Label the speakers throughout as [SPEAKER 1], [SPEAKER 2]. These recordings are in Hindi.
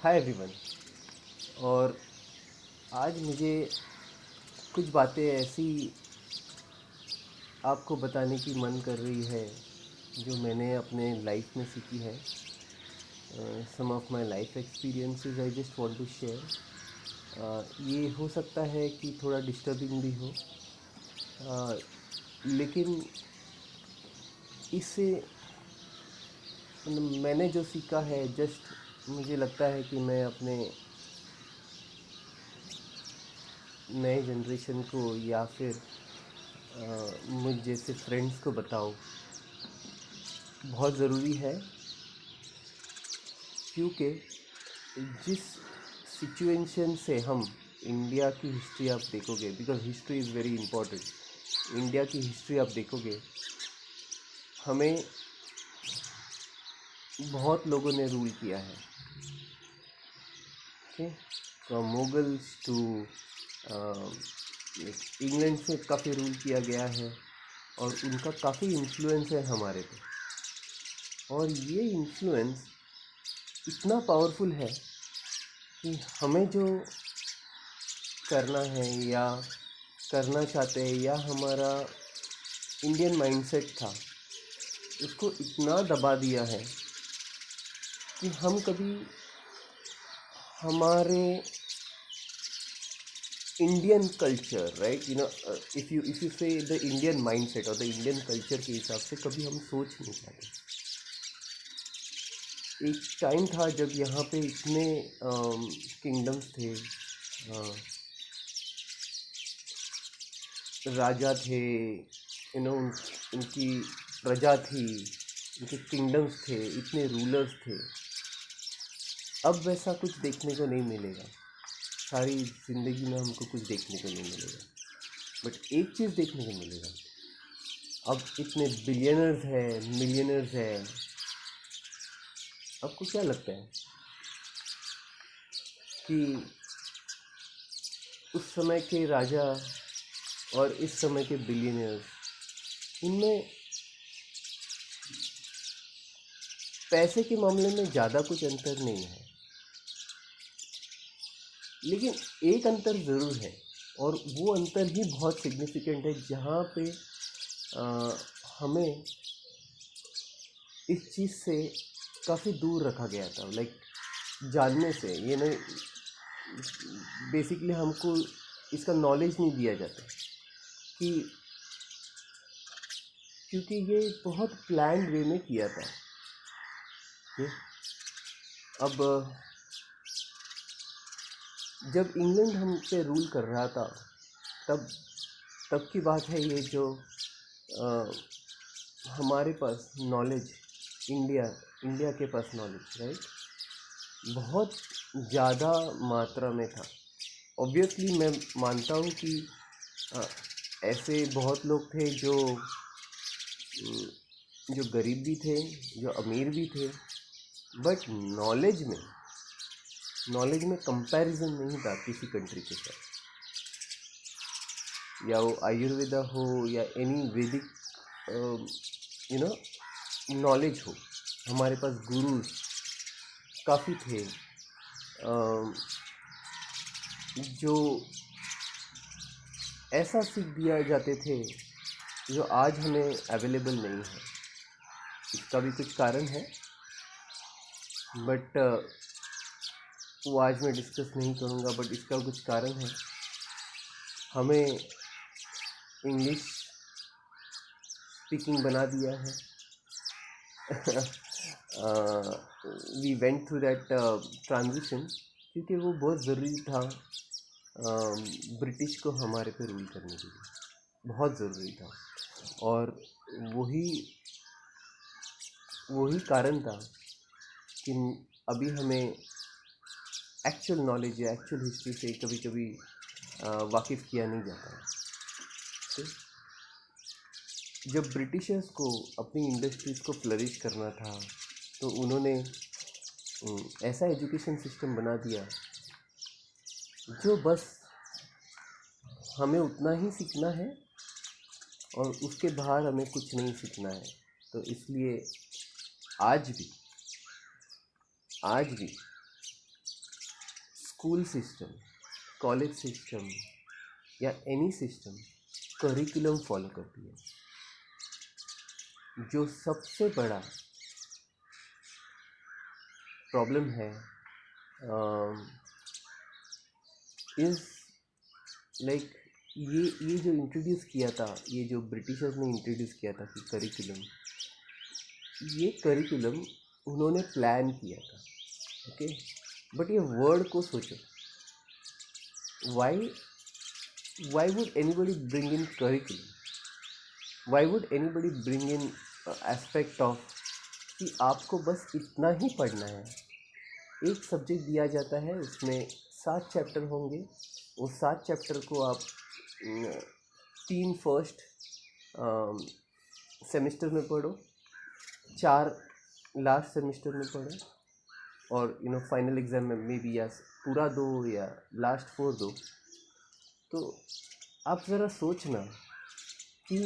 [SPEAKER 1] Hi everyone. और आज मुझे कुछ बातें ऐसी आपको बताने की मन कर रही है जो मैंने अपने लाइफ में सीखी है। Some of my life experiences I just want to share. ये हो सकता है कि थोड़ा डिस्टर्बिंग भी हो, लेकिन इससे मैंने जो सीखा है, जस्ट मुझे लगता है कि मैं अपने नए जनरेशन को या फिर मुझ जैसे फ्रेंड्स को बताओ। बहुत ज़रूरी है, क्योंकि जिस सिचुएशन से हम इंडिया की हिस्ट्री आप देखोगे, because history is very important. India की हिस्ट्री आप देखोगे, हमें बहुत लोगों ने रूल किया है। Okay, from Mughals to England से काफ़ी रूल किया गया है और उनका काफ़ी इन्फ्लुएंस है हमारे पे। और ये इन्फ्लुएंस इतना पावरफुल है कि हमें जो करना है या करना चाहते हैं, या हमारा इंडियन माइंडसेट था, उसको इतना दबा दिया है कि हम कभी हमारे Indian culture, right, if you से द इंडियन माइंडसेट और द इंडियन कल्चर के हिसाब से कभी हम सोच नहीं पाते। एक टाइम था जब यहाँ पे इतने किंगडम्स थे, राजा थे, उनकी प्रजा थी, उनके किंगडम्स थे, इतने रूलर्स थे। अब वैसा कुछ देखने को नहीं मिलेगा। सारी ज़िंदगी में हमको कुछ देखने को नहीं मिलेगा। बट एक चीज़ देखने को मिलेगा, अब इतने बिलियनर्स हैं, मिलियनर्स हैं। आपको क्या लगता है कि उस समय के राजा और इस समय के बिलियनर्स, इनमें पैसे के मामले में ज़्यादा कुछ अंतर नहीं है, लेकिन एक अंतर ज़रूर है, और वो अंतर ही बहुत सिग्निफिकेंट है, जहाँ पे हमें इस चीज़ से काफ़ी दूर रखा गया था। लाइक जानने से, ये नहीं, बेसिकली हमको इसका नॉलेज नहीं दिया जाता कि, क्योंकि ये बहुत प्लान्ड वे में किया था। ये अब जब इंग्लैंड हम पे रूल कर रहा था, तब तब की बात है ये, जो अ, हमारे पास नॉलेज, इंडिया इंडिया के पास नॉलेज, राइट, बहुत ज़्यादा मात्रा में था। ऑब्वियसली मैं मानता हूँ कि अ, ऐसे बहुत लोग थे जो गरीब भी थे, जो अमीर भी थे, बट नॉलेज में कंपैरिजन नहीं था किसी कंट्री के साथ। या वो आयुर्वेदा हो या एनी वैदिक यू नो नॉलेज हो, हमारे पास गुरुज काफ़ी थे जो ऐसा सीख दिया जाते थे जो आज हमें अवेलेबल नहीं है। इसका भी कुछ कारण है, बट वो आज मैं डिस्कस नहीं करूँगा। बट इसका कुछ कारण है, हमें इंग्लिश स्पीकिंग बना दिया है। We went through that transition, क्योंकि वो बहुत ज़रूरी था ब्रिटिश को हमारे पे रूल करने के लिए, बहुत ज़रूरी था। और वही वही कारण था कि अभी हमें एक्चुअल नॉलेज या एक्चुअल हिस्ट्री से कभी कभी वाकिफ़ किया नहीं जाता है। तो जब ब्रिटिशर्स को अपनी इंडस्ट्रीज़ को फ्लरिश करना था, तो उन्होंने ऐसा एजुकेशन सिस्टम बना दिया जो बस हमें उतना ही सीखना है और उसके बाहर हमें कुछ नहीं सीखना है। तो इसलिए आज भी स्कूल सिस्टम, कॉलेज सिस्टम या एनी सिस्टम करिकुलम फॉलो करती है। जो सबसे बड़ा प्रॉब्लम है इज़ लाइक ये जो इंट्रोड्यूस किया था, ये जो ब्रिटिशर्स ने इंट्रोड्यूस किया था कि करिकुलम, ये करिकुलम उन्होंने प्लान किया था, ओके। बट ये वर्ड को सोचो, why would anybody bring in curriculum, why would anybody bring in aspect of कि आपको बस इतना ही पढ़ना है। एक सब्जेक्ट दिया जाता है, उसमें 7 चैप्टर होंगे, उस 7 चैप्टर को आप 3 फर्स्ट सेमेस्टर में पढ़ो, 4 लास्ट सेमेस्टर में पढ़ो, और फाइनल एग्ज़ाम में मे बी या पूरा दो या लास्ट 4 दो। तो आप ज़रा सोचना कि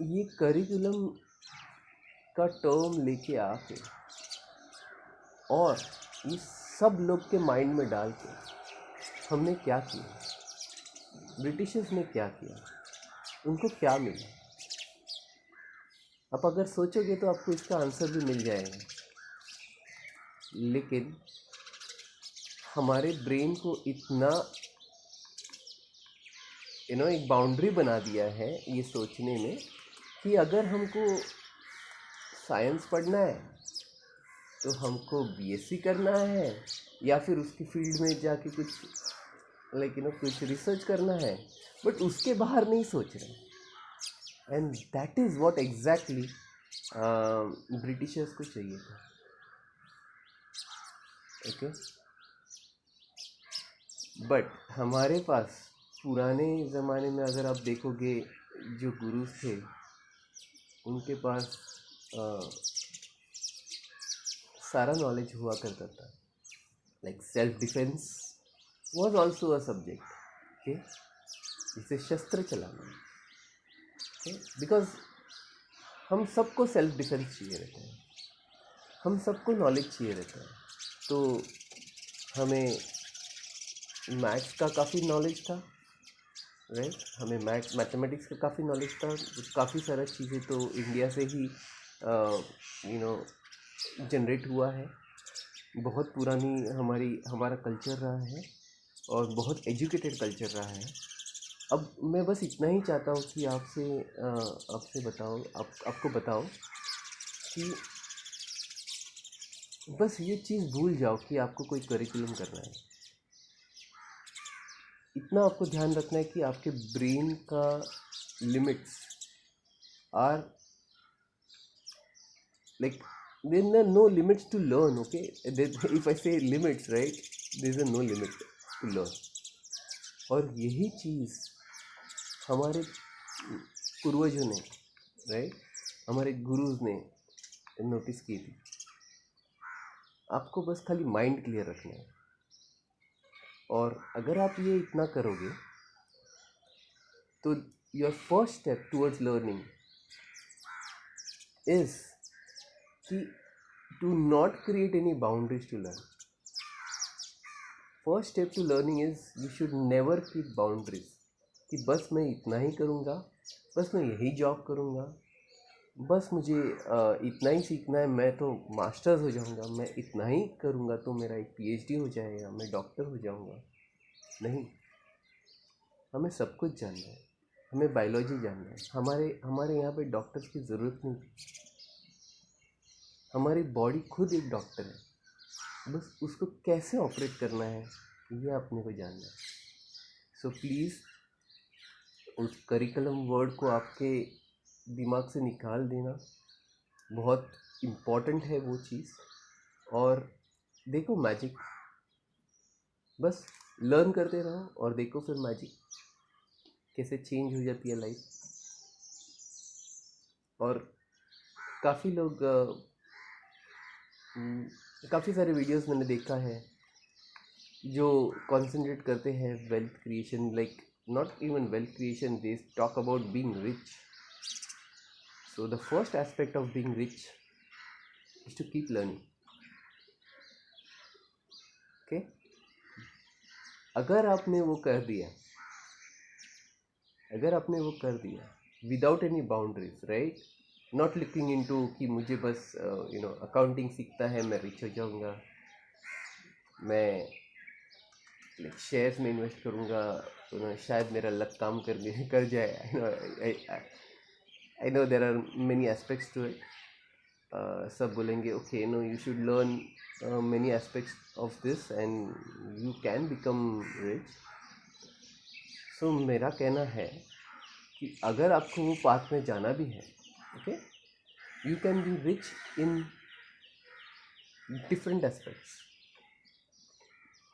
[SPEAKER 1] ये करिकुलम का टर्म लेके आके और ये सब लोग के माइंड में डाल के हमने क्या किया, ब्रिटिशर्स ने क्या किया, उनको क्या मिला। आप अगर सोचोगे तो आपको इसका आंसर भी मिल जाएगा, लेकिन हमारे ब्रेन को इतना एक बाउंड्री बना दिया है ये सोचने में कि अगर हमको साइंस पढ़ना है तो हमको बीएससी करना है या फिर उसकी फील्ड में जाके कुछ कुछ रिसर्च करना है, बट उसके बाहर नहीं सोच रहे। And that is what exactly Britishers को चाहिए था, ओके। बट हमारे पास पुराने ज़माने में अगर आप देखोगे, जो गुरुज थे उनके पास सारा नॉलेज हुआ करता था। Like self defence was also a subject, okay, जिसे शस्त्र चलाना, ओके। बिकॉज हम सबको सेल्फ डिफेंस चाहिए रहता है, हम सबको नॉलेज चाहिए रहता है। तो हमें मैथ्स का काफ़ी नॉलेज था, राइट, हमें मैथमेटिक्स का काफ़ी नॉलेज था। काफ़ी सारा चीज़ें तो इंडिया से ही जनरेट हुआ है। बहुत पुरानी हमारा कल्चर रहा है और बहुत एजुकेटेड कल्चर रहा है। अब मैं बस इतना ही चाहता हूँ कि आपसे बताओ, आपको बताओ कि बस ये चीज़ भूल जाओ कि आपको कोई करिकुलम करना है। इतना आपको ध्यान रखना है कि आपके ब्रेन का limits are like there are no limits to learn, okay. If I say limits, right, there is no limit to learn. और यही चीज़ हमारे पूर्वजों ने, राइट, हमारे गुरुज ने नोटिस की थी। आपको बस खाली माइंड क्लियर रखना है, और अगर आप ये इतना करोगे तो your first step towards learning is कि to not create any boundaries to learn. First step to learning is you should never keep boundaries कि बस मैं इतना ही करूँगा, बस मैं यही जॉब करूँगा, बस मुझे इतना ही सीखना है, मैं तो मास्टर्स हो जाऊँगा, मैं इतना ही करूँगा तो मेरा एक पीएचडी हो जाएगा, मैं डॉक्टर हो जाऊँगा। नहीं, हमें सब कुछ जानना है, हमें बायोलॉजी जानना है। हमारे यहाँ पे डॉक्टर्स की ज़रूरत नहीं, हमारी बॉडी खुद एक डॉक्टर है, बस उसको कैसे ऑपरेट करना है ये अपने को जानना है। सो प्लीज़ उस करिकुलम वर्ड को आपके दिमाग से निकाल देना, बहुत इम्पॉर्टेंट है वो चीज़। और देखो मैजिक, बस लर्न करते रहो और देखो फिर मैजिक कैसे चेंज हो जाती है लाइफ। और काफ़ी लोग काफ़ी सारे वीडियोस मैंने देखा है जो कंसंट्रेट करते हैं wealth creation, like not even wealth creation, they talk about being rich. So the first aspect of being rich is to keep learning, okay. अगर आपने वो कर दिया, without any boundaries, right, not looking into कि मुझे बस अकाउंटिंग सीखता है, मैं रिच हो जाऊंगा, मैं शेयर्स में इन्वेस्ट करूंगा, शायद मेरा लक काम कर जाए। I know there are many aspects to it. सब बोलेंगे okay, no, you should learn many aspects of this and you can become rich. So मेरा कहना है कि अगर आपको वो पाथ में जाना भी है, okay, you can be rich in different aspects.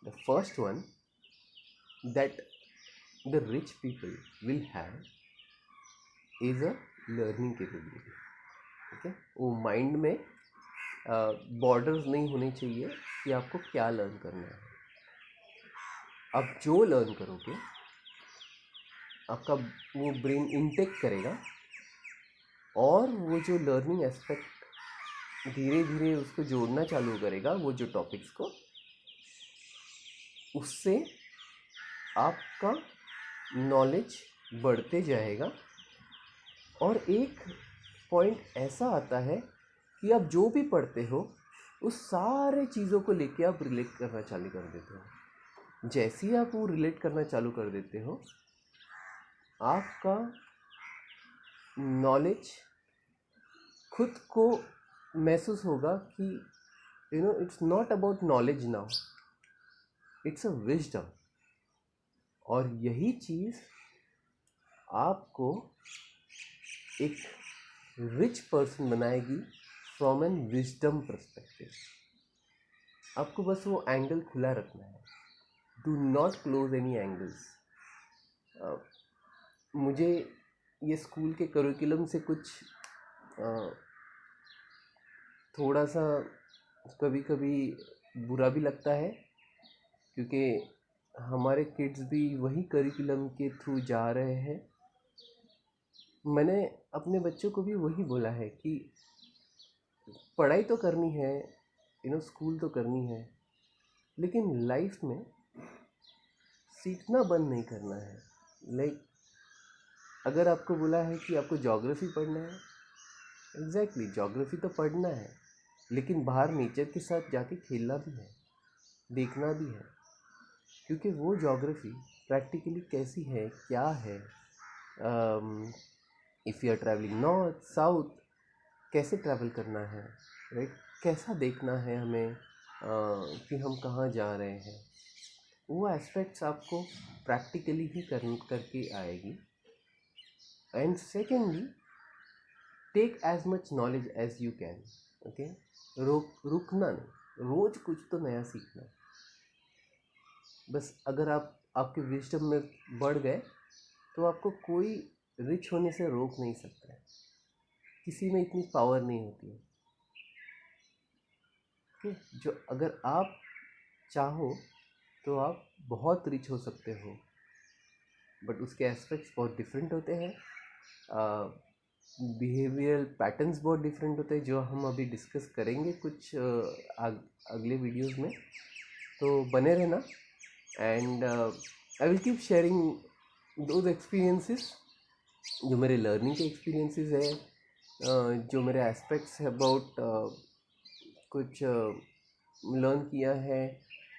[SPEAKER 1] The first one that the rich people will have is a learning capability. Okay? वो माइंड में बॉर्डर्स नहीं होने चाहिए कि आपको क्या लर्न करना है। आप जो लर्न करोगे, आपका वो ब्रेन इनटेक करेगा और वो जो लर्निंग एस्पेक्ट धीरे धीरे उसको जोड़ना चालू करेगा, वो जो टॉपिक्स को, उससे आपका नॉलेज बढ़ते जाएगा। और एक पॉइंट ऐसा आता है कि आप जो भी पढ़ते हो उस सारे चीज़ों को लेके आप रिलेट करना चालू कर देते हो। जैसे ही आप वो रिलेट करना चालू कर देते हो, आपका नॉलेज खुद को महसूस होगा कि it's not about knowledge now, it's a wisdom. और यही चीज़ आपको एक रिच पर्सन बनाएगी फ्रॉम एन विजडम पर्सपेक्टिव। आपको बस वो एंगल खुला रखना है, do not close any angles. मुझे ये स्कूल के करिकुलम से कुछ थोड़ा सा कभी कभी बुरा भी लगता है, क्योंकि हमारे किड्स भी वही करिकुलम के थ्रू जा रहे हैं। मैंने अपने बच्चों को भी वही बोला है कि पढ़ाई तो करनी है, स्कूल तो करनी है, लेकिन लाइफ में सीखना बंद नहीं करना है। लाइक अगर आपको बोला है कि आपको ज्योग्राफी पढ़ना है, एग्जैक्टली ज्योग्राफी तो पढ़ना है, लेकिन बाहर नेचर के साथ जाके खेलना भी है, देखना भी है, क्योंकि वो ज्योग्राफी प्रैक्टिकली कैसी है, क्या है। If you are travelling north south, कैसे ट्रैवल करना है, राइट, कैसा देखना है हमें कि हम कहाँ जा रहे हैं, वो एस्पेक्ट्स आपको प्रैक्टिकली ही करके आएगी। And secondly, take as much knowledge as you can. Okay, रुकना नहीं, रोज कुछ तो नया सीखना। बस अगर आप आपके विजडम में बढ़ गए तो आपको कोई रिच होने से रोक नहीं सकता है। किसी में इतनी पावर नहीं होती है। ओके, जो अगर आप चाहो तो आप बहुत रिच हो सकते हो, बट उसके एस्पेक्ट्स बहुत डिफरेंट होते हैं, बिहेवियरल पैटर्न्स बहुत डिफरेंट होते हैं, जो हम अभी डिस्कस करेंगे कुछ अगले वीडियोस में। तो बने रहना, and I will keep sharing those experiences जो मेरे लर्निंग के एक्सपीरियंसेस है, जो मेरे एस्पेक्ट्स है अबाउट कुछ लर्न किया है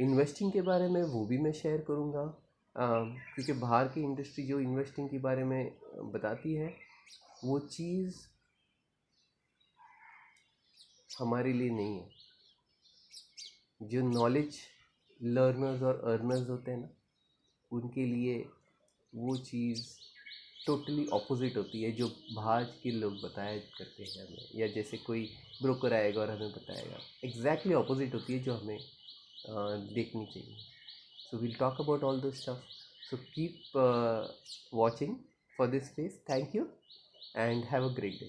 [SPEAKER 1] इन्वेस्टिंग के बारे में, वो भी मैं शेयर करूँगा। क्योंकि बाहर की इंडस्ट्री जो इन्वेस्टिंग के बारे में बताती है, वो चीज़ हमारे लिए नहीं है। जो नॉलेज लर्नर्स और अर्नर्स होते हैं ना, उनके लिए वो चीज़ टोटली ऑपोजिट होती है, जो बाहर के लोग बताया करते हैं हमें, या जैसे कोई ब्रोकर आएगा और हमें बताएगा, एग्जैक्टली ऑपोजिट होती है जो हमें देखनी चाहिए। So we'll talk about all those stuff. So keep watching for this space. Thank you and have a great day.